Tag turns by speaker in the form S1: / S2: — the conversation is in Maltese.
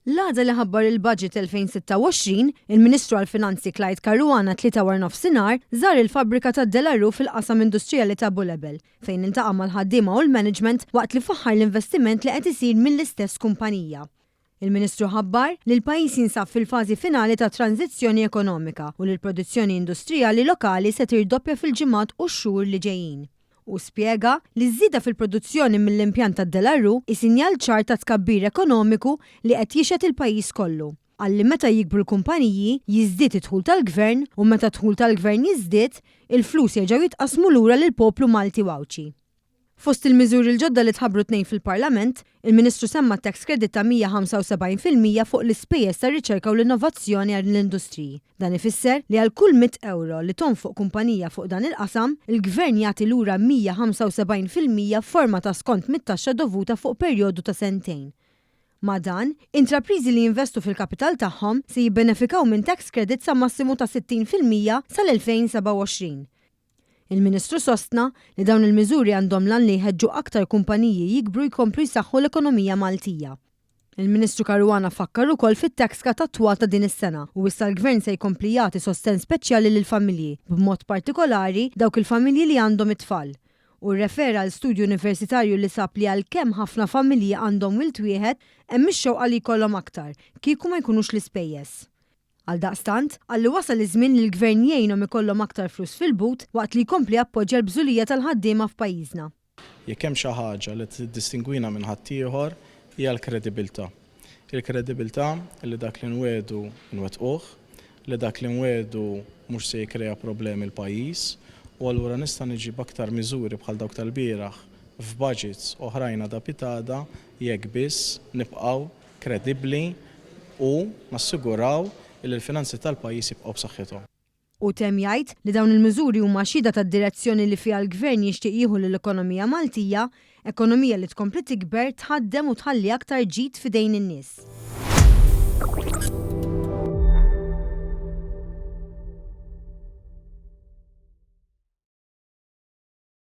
S1: L-għada li ħabbar il-budget 2026, il-Ministru għall-Finanzi Clyde Caruana 3:00 żar il-fabbrika ta' Delarue fil-qasam industrijali ta' Bulebel, fejn intaqa' mal-ħaddiema u l-management waqt li faħħar l-investiment li qed isir mill-istess kumpanija. Il-Ministru ħabbar li l-pajjiż jinsab fil-fażi finali ta' tranzizzjoni ekonomika u li l-produzzjoni industrijali lokali se tirdoppja fil-ġimgħat u x-xhur li ġejjin. U spjega li żieda fil-produzzjoni mill-impjant ta' Delarue isinjal ċar ta' tkabbir ekonomiku li qed jixgħet il-pajjiż kollu. Għalli meta jikbru l-kumpaniji jiżdied id-dħul tal-gvern u meta dħul tal-gvern jiżdied, il-flus jerġgħu jitqasmu lura lill-poplu Malti Wawċi. Fost il-miżuri l-ġodda li tħabbru tnejn fil-Parlament, il-Ministru semma tax credit ta' 175% fuq l-ispejjeż tar-riċerka u l-innovazzjoni għall-industriji. Dan ifisser li għal kull 100 euro li tonfoq kumpanija fuq dan il-qasam, il-Gvern jagħti lura 175% forma ta' skont mit-taxxa dovuta fuq perjodu ta' sentejn. Ma' dan, intrapriżi li jinvestu fil-kapital tagħhom se jibbenefikaw minn tax credit sa' massimu ta' 60% sal-2027. Il-Ministru sostna li dawn il-miżuri għandhom lan li jħeġġu aktar kumpaniji jikbru jkomplu jsaħħu l-ekonomija Maltija. Il-Ministru Caruana fakkar ukoll fit-tax cut attwal ta' din is-sena u issa l-Gvern se jkompli jagħti sosten speċjali lill-familji, b'mod partikolari dawk il-familji li għandhom it-tfal. U rrefera l studju universitarju li sab li għalkemm ħafna familji għandhom wild wieħed hemm ix-xewqa li jkollhom aktar, kieku ma jkunux l-ispejjeż. Għaldaqstant, għalli wasal iż-żmien li l-Gvern jgħinhom ikollhom aktar flus fil-but waqt li jkompli appoġġja l-bżulija tal-ħaddiema f'pajjiżna.
S2: Jekk hemm xi ħaġa li tiddistingwina minn ħaddieħor hija l-kredibilità. Il-kredibilità li dak li nwedu nwettquh, li dak li nwedu mhux se jikkrea problemi l-pajjiż, u allura nista' niġib aktar miżuri bħal dawk tal-bieraħ f'budgets oħrajn adapitada jekk biss nibqgħu kredibbli u nassiguraw li l-finanzi tal-pajjiż jibqgħu b'saħħithom.
S1: U temm jgħid li dawn il-miżuri huma xhieda tad-direzzjoni li fiha l-Gvern jixtieq jieħu lill-ekonomija Maltija, ekonomija li tkompli tikber, tħaddem u tħalli aktar ġid f'idejn in-nies.